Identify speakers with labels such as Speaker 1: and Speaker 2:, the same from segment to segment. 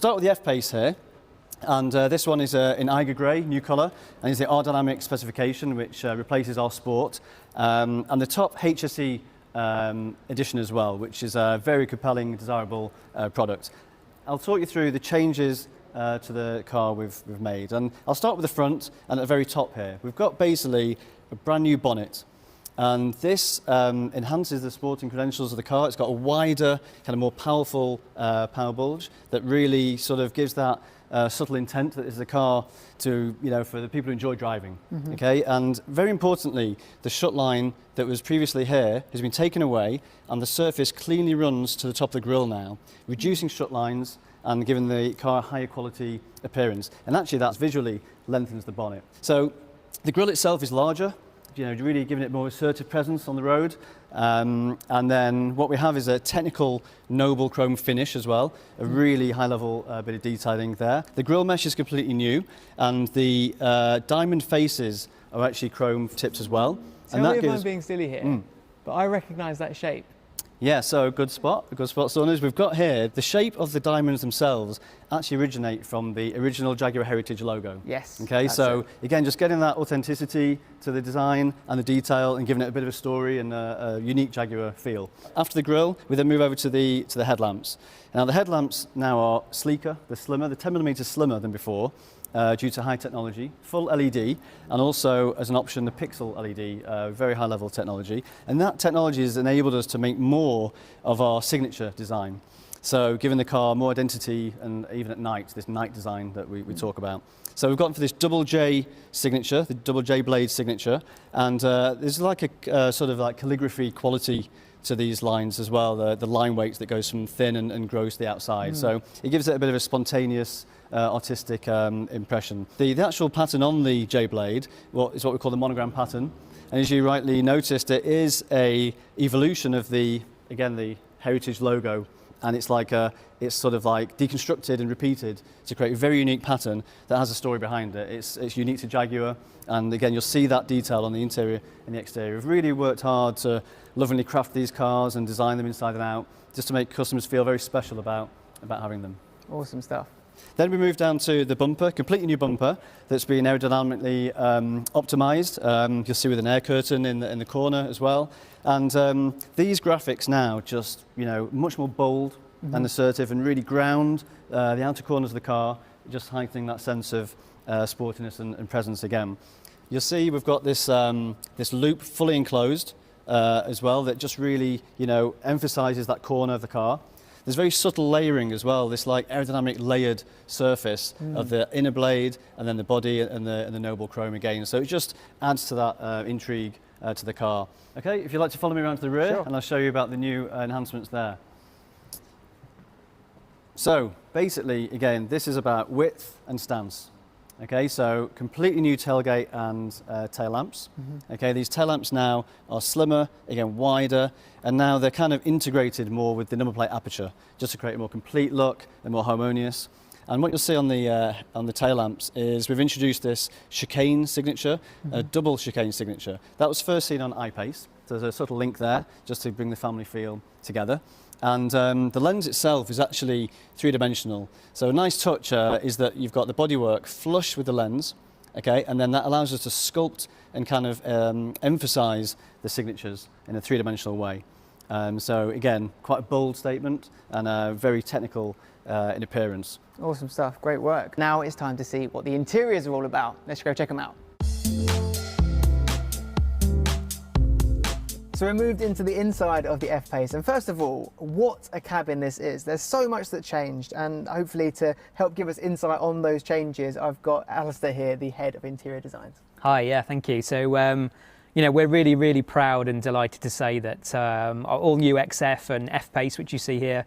Speaker 1: start with the F-Pace here. And this one is in Eiger Grey, new colour, and is the R-Dynamic specification, which replaces our Sport. And the top HSE edition as well, which is a very compelling, desirable product. I'll talk you through the changes to the car we've made. And I'll start with the front, and at the very top here, we've got basically a brand new bonnet. And this enhances the sporting credentials of the car. It's got a wider, kind of more powerful power bulge that really sort of gives that subtle intent that is the car to, for the people who enjoy driving. Okay, and very importantly, the shut line that was previously here has been taken away, and the surface cleanly runs to the top of the grille now, reducing shut lines and giving the car a higher quality appearance. And actually, that visually lengthens the bonnet. So the grille itself is larger, really giving it more assertive presence on the road. And then what we have is a technical noble chrome finish as well, a really high level bit of detailing there. The grille mesh is completely new, and the diamond faces are actually chrome tipped as well.
Speaker 2: So and I'm being silly here, but I recognise that shape.
Speaker 1: Yeah, so good spot, Saunders. We've got here, the shape of the diamonds themselves actually originate from the original Jaguar Heritage logo.
Speaker 2: Yes.
Speaker 1: Okay, so again, just getting that authenticity to the design and the detail and giving it a bit of a story and a unique Jaguar feel. After the grille, we then move over to the headlamps. Now the headlamps now are sleeker, they're slimmer, they're 10mm slimmer than before. Due to high technology, full LED, and also as an option the pixel LED, very high level technology. And that technology has enabled us to make more of our signature design. So giving the car more identity, and even at night, this night design that we talk about. So we've gone for this double J signature, the double J blade signature, and there's like a sort of like calligraphy quality to these lines as well, the line weight that goes from thin and grows to the outside. So it gives it a bit of a spontaneous, artistic impression. The actual pattern on the J-blade is what we call the monogram pattern. And as you rightly noticed, it is a evolution of the Heritage logo. And it's sort of like deconstructed and repeated to create a very unique pattern that has a story behind it. It's unique to Jaguar, and again, you'll see that detail on the interior and the exterior. We've really worked hard to lovingly craft these cars and design them inside and out, just to make customers feel very special about having them.
Speaker 2: Awesome stuff.
Speaker 1: Then we move down to the bumper, completely new bumper that's been aerodynamically optimized. You'll see with an air curtain in the corner as well. And these graphics now just, much more bold and assertive, and really ground the outer corners of the car, just heightening that sense of sportiness and presence again. You'll see we've got this loop fully enclosed as well that just really, emphasizes that corner of the car. There's very subtle layering as well, this like aerodynamic layered surface of the inner blade and then the body and the noble chrome again. So it just adds to that intrigue to the car. Okay, if you'd like to follow me around to the rear, and I'll show you about the new enhancements there. So basically, again, this is about width and stance. Okay, so completely new tailgate and tail lamps. Okay, these tail lamps now are slimmer, again wider, and now they're kind of integrated more with the number plate aperture, just to create a more complete look and more harmonious. And what you'll see on the tail lamps is we've introduced this chicane signature, a double chicane signature. That was first seen on I-Pace. So there's a subtle link there, just to bring the family feel together. And the lens itself is actually three-dimensional. So a nice touch is that you've got the bodywork flush with the lens, okay, and then that allows us to sculpt and kind of emphasize the signatures in a three-dimensional way. So again, quite a bold statement and very technical in appearance.
Speaker 2: Awesome stuff, great work. Now it's time to see what the interiors are all about. Let's go check them out. So we're moved into the inside of the F-Pace, and first of all, what a cabin this is. There's so much that changed, and hopefully to help give us insight on those changes, I've got Alistair here, the head of interior designs.
Speaker 3: Hi, yeah, thank you. So, we're really, really proud and delighted to say that our all-new XF and F-Pace, which you see here,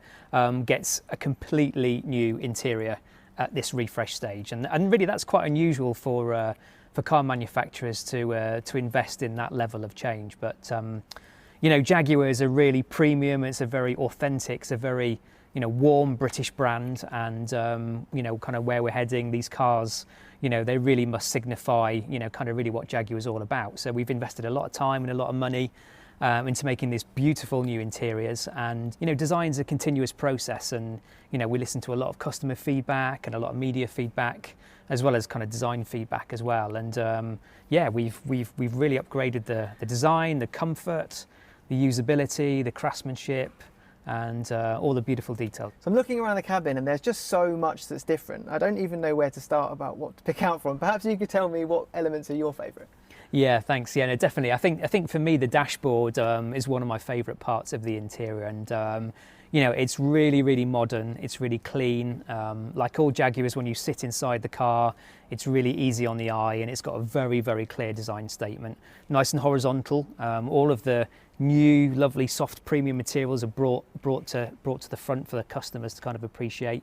Speaker 3: gets a completely new interior at this refresh stage, and really that's quite unusual for car manufacturers to invest in that level of change. But Jaguar is a really premium, it's a very authentic, it's a very warm British brand, and kind of where we're heading, these cars, they really must signify kind of really what Jaguar is all about. So we've invested a lot of time and a lot of money into making these beautiful new interiors. And design's a continuous process, and we listen to a lot of customer feedback and a lot of media feedback, as well as kind of design feedback as well. And we've really upgraded the design, the comfort, the usability, the craftsmanship, and all the beautiful detail.
Speaker 2: So I'm looking around the cabin and there's just so much that's different. I don't even know where to start about what to pick out from. Perhaps you could tell me what elements are your favourite?
Speaker 3: Yeah, thanks. Yeah, no, definitely. I think for me the dashboard is one of my favourite parts of the interior, and it's really, really modern. It's really clean. Like all Jaguars, when you sit inside the car, it's really easy on the eye, and it's got a very, very clear design statement. Nice and horizontal. All of the new, lovely, soft premium materials are brought to the front for the customers to kind of appreciate.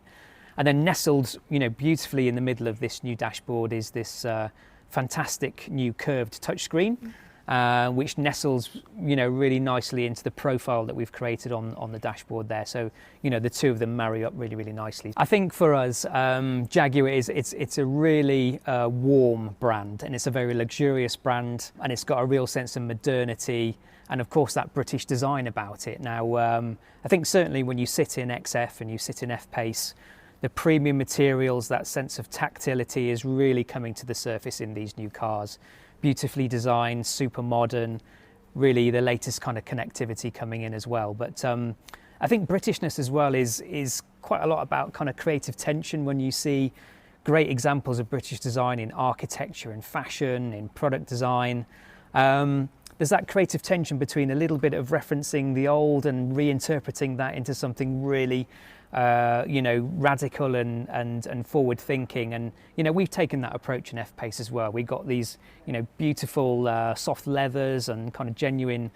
Speaker 3: And then nestled, beautifully in the middle of this new dashboard is this fantastic new curved touchscreen, which nestles, really nicely into the profile that we've created on the dashboard there. So, the two of them marry up really, really nicely. I think for us, Jaguar it's a really warm brand, and it's a very luxurious brand, and it's got a real sense of modernity, and of course that British design about it. Now, I think certainly when you sit in XF and you sit in F-Pace, the premium materials, that sense of tactility is really coming to the surface in these new cars. Beautifully designed, super modern, really the latest kind of connectivity coming in as well. But I think Britishness as well is quite a lot about kind of creative tension when you see great examples of British design in architecture, in fashion, in product design. There's that creative tension between a little bit of referencing the old and reinterpreting that into something really radical and forward thinking. And we've taken that approach in F-Pace as well. We've got these beautiful soft leathers and kind of genuine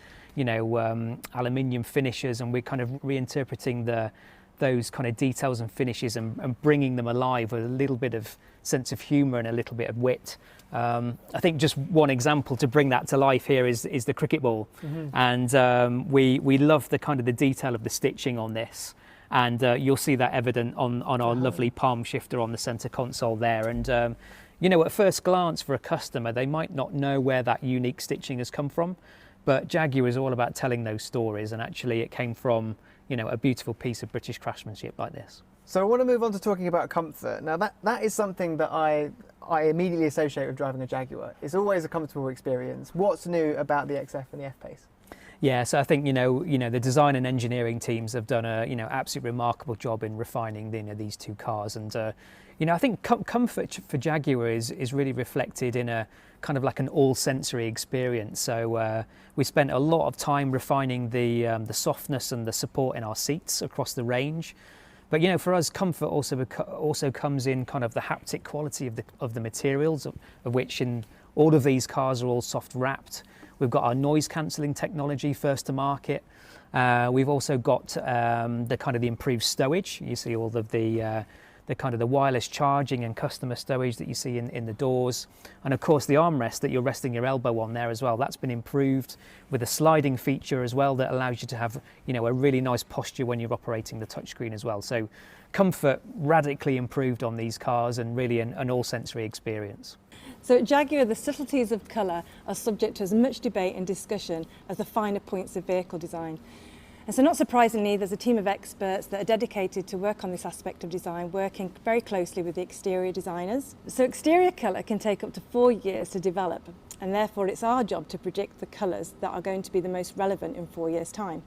Speaker 3: aluminium finishes, and we're kind of reinterpreting those kind of details and finishes and bringing them alive with a little bit of sense of humour and a little bit of wit. I think just one example to bring that to life here is the cricket ball. And we love the kind of the detail of the stitching on this, and you'll see that evident on our lovely palm shifter on the centre console there. And at first glance for a customer, they might not know where that unique stitching has come from, but Jaguar is all about telling those stories, and actually it came from a beautiful piece of British craftsmanship like this.
Speaker 2: So I want to move on to talking about comfort. Now that is something that I immediately associate with driving a Jaguar. It's always a comfortable experience. What's new about the XF and the F-Pace?
Speaker 3: Yeah, so I think the design and engineering teams have done a absolutely remarkable job in refining these two cars, and I think comfort for Jaguar is really reflected in a kind of like an all sensory experience. So we spent a lot of time refining the softness and the support in our seats across the range. But for us, comfort also comes in kind of the haptic quality of the materials, of which in all of these cars are all soft wrapped. We've got our noise cancelling technology first to market. We've also got the improved stowage. You see all of the wireless charging and customer stowage that you see in the doors, and of course the armrest that you're resting your elbow on there as well. That's been improved with a sliding feature as well that allows you to have a really nice posture when you're operating the touchscreen as well. So comfort radically improved on these cars, and really an all sensory experience.
Speaker 4: So at Jaguar, the subtleties of colour are subject to as much debate and discussion as the finer points of vehicle design. And so not surprisingly, there's a team of experts that are dedicated to work on this aspect of design, working very closely with the exterior designers. So exterior colour can take up to 4 years to develop, and therefore it's our job to predict the colours that are going to be the most relevant in 4 years' time.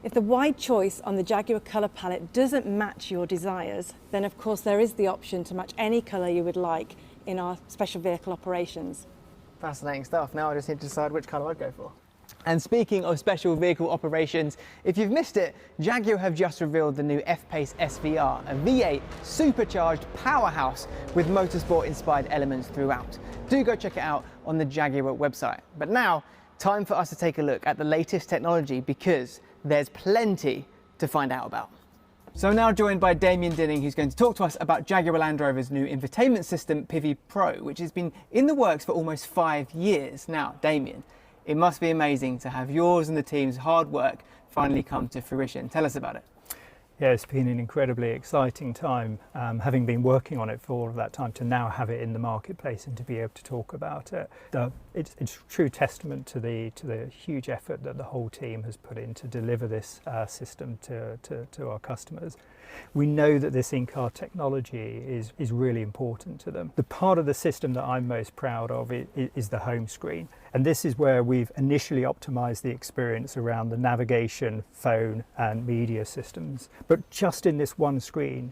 Speaker 4: If the wide choice on the Jaguar colour palette doesn't match your desires, then of course there is the option to match any colour you would like in our special vehicle operations. Fascinating stuff. Now I just need to decide which colour I'd go for. And speaking of special vehicle operations, if you've missed it, Jaguar have just revealed the new F-Pace SVR, a V8 supercharged powerhouse with motorsport-inspired elements throughout. Do go check it out on the Jaguar website. But now, time for us to take a look at the latest technology, because there's plenty to find out about. So I'm now joined by Damien Dinning, who's going to talk to us about Jaguar Land Rover's new infotainment system, Pivi Pro, which has been in the works for almost 5 years. Now, Damien, it must be amazing to have yours and the team's hard work finally come to fruition. Tell us about it.
Speaker 5: Yeah, it's been an incredibly exciting time, having been working on it for all of that time, to now have it in the marketplace and to be able to talk about it. It's a true testament to the huge effort that the whole team has put in to deliver this system to our customers. We know that this in-car technology is really important to them. The part of the system that I'm most proud of is the home screen. And this is where we've initially optimized the experience around the navigation, phone and media systems. But just in this one screen,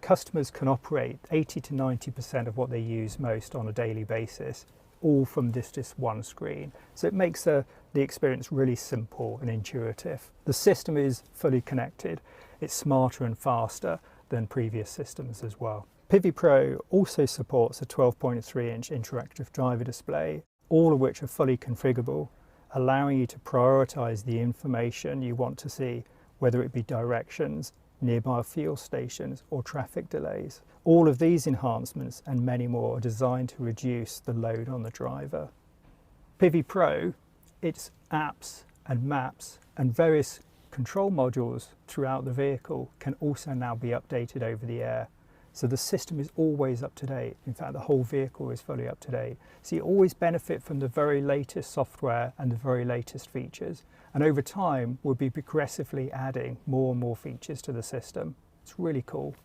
Speaker 5: customers can operate 80 to 90% of what they use most on a daily basis, all from this one screen. So it makes the experience really simple and intuitive. The system is fully connected. It's smarter and faster than previous systems as well. Pivi Pro also supports a 12.3-inch interactive driver display, all of which are fully configurable, allowing you to prioritize the information you want to see, whether it be directions, nearby fuel stations or traffic delays. All of these enhancements and many more are designed to reduce the load on the driver. Pivi Pro, its apps and maps and various control modules throughout the vehicle can also now be updated over the air. So the system is always up to date. In fact, the whole vehicle is fully up to date. So you always benefit from the very latest software and the very latest features. And over time, we'll be progressively adding more and more features to the system. It's really cool.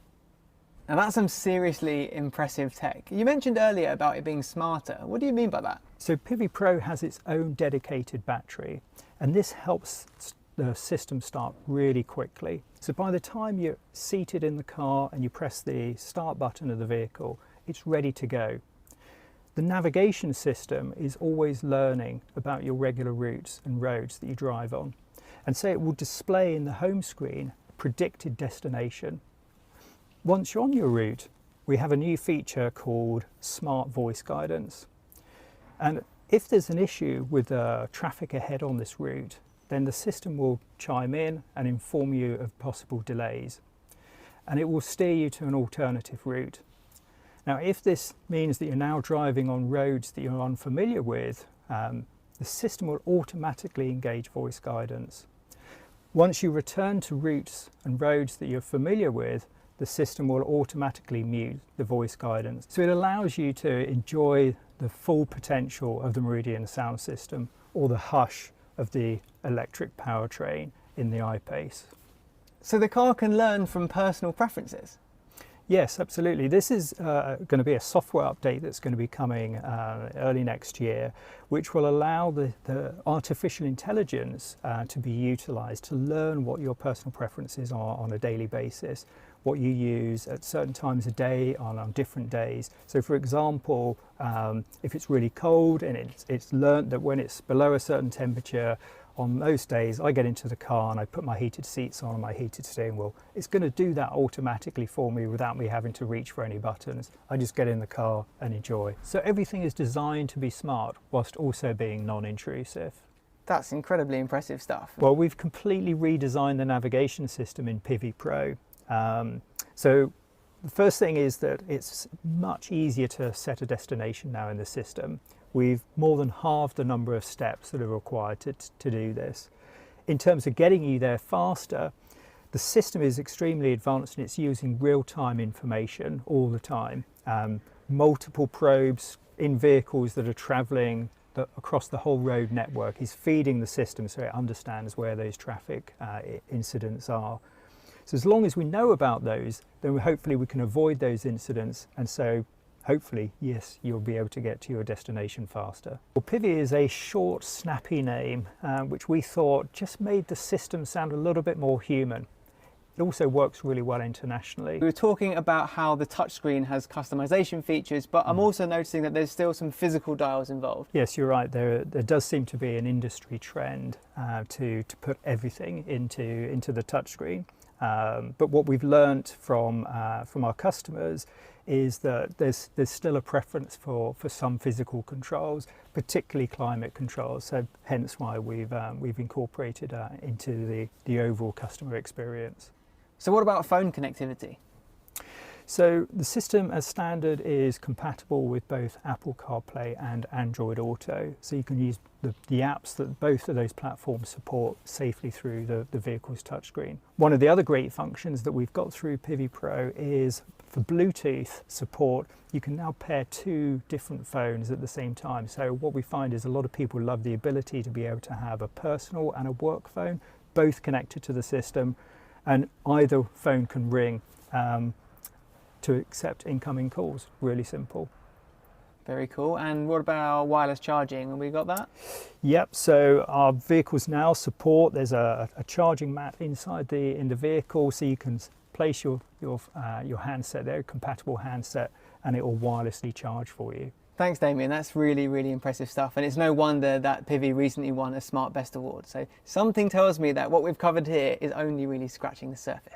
Speaker 2: Now that's some seriously impressive tech. You mentioned earlier about it being smarter. What do you mean by that?
Speaker 5: So Pivi Pro has its own dedicated battery, and this helps the system start really quickly. So by the time you're seated in the car and you press the start button of the vehicle, it's ready to go. The navigation system is always learning about your regular routes and roads that you drive on. And so it will display in the home screen a predicted destination. Once you're on your route, we have a new feature called Smart Voice Guidance. And if there's an issue with traffic ahead on this route, then the system will chime in and inform you of possible delays. And it will steer you to an alternative route. Now, if this means that you're now driving on roads that you're unfamiliar with, the system will automatically engage voice guidance. Once you return to routes and roads that you're familiar with, the system will automatically mute the voice guidance. So it allows you to enjoy the full potential of the Meridian sound system, or the hush of the electric powertrain in the I-Pace.
Speaker 2: So the car can learn from personal preferences?
Speaker 5: Yes, absolutely. This is going to be a software update that's going to be coming early next year, which will allow the artificial intelligence to be utilised to learn what your personal preferences are on a daily basis, what you use at certain times of day on different days. So for example, if it's really cold and it's learnt that when it's below a certain temperature, on those days I get into the car and I put my heated seats on and my heated steering wheel. It's going to do that automatically for me without me having to reach for any buttons. I just get in the car and enjoy. So everything is designed to be smart whilst also being non-intrusive.
Speaker 2: That's incredibly impressive stuff.
Speaker 5: Well, we've completely redesigned the navigation system in Pivi Pro. So the first thing is that it's much easier to set a destination now in the system. We've more than halved the number of steps that are required to do this. In terms of getting you there faster, the system is extremely advanced and it's using real-time information all the time. Multiple probes in vehicles that are travelling across the whole road network is feeding the system so it understands where those traffic incidents are. So as long as we know about those, then hopefully we can avoid those incidents, and so hopefully, yes, you'll be able to get to your destination faster. Well, Pivi is a short, snappy name, which we thought just made the system sound a little bit more human. It also works really well internationally.
Speaker 2: We were talking about how the touchscreen has customization features, but I'm also noticing that there's still some physical dials involved.
Speaker 5: Yes, you're right. There does seem to be an industry trend to put everything into the touchscreen. But what we've learnt from our customers is that there's still a preference for some physical controls, particularly climate controls. So hence why we've incorporated into the overall customer experience.
Speaker 2: So what about phone connectivity?
Speaker 5: So the system as standard is compatible with both Apple CarPlay and Android Auto. So you can use the apps that both of those platforms support safely through the vehicle's touchscreen. One of the other great functions that we've got through Pivi Pro is for Bluetooth support. You can now pair 2 different phones at the same time. So what we find is a lot of people love the ability to be able to have a personal and a work phone, both connected to the system, and either phone can ring to accept incoming calls. Really simple.
Speaker 2: Very cool. And what about wireless charging? Have we got that?
Speaker 5: Yep, so our vehicles now support, there's a charging mat inside in the vehicle, so you can place your handset there, compatible handset, and it will wirelessly charge for you.
Speaker 2: Thanks, Damien. That's really, really impressive stuff. And it's no wonder that Pivi recently won a Smart Best Award. So something tells me that what we've covered here is only really scratching the surface.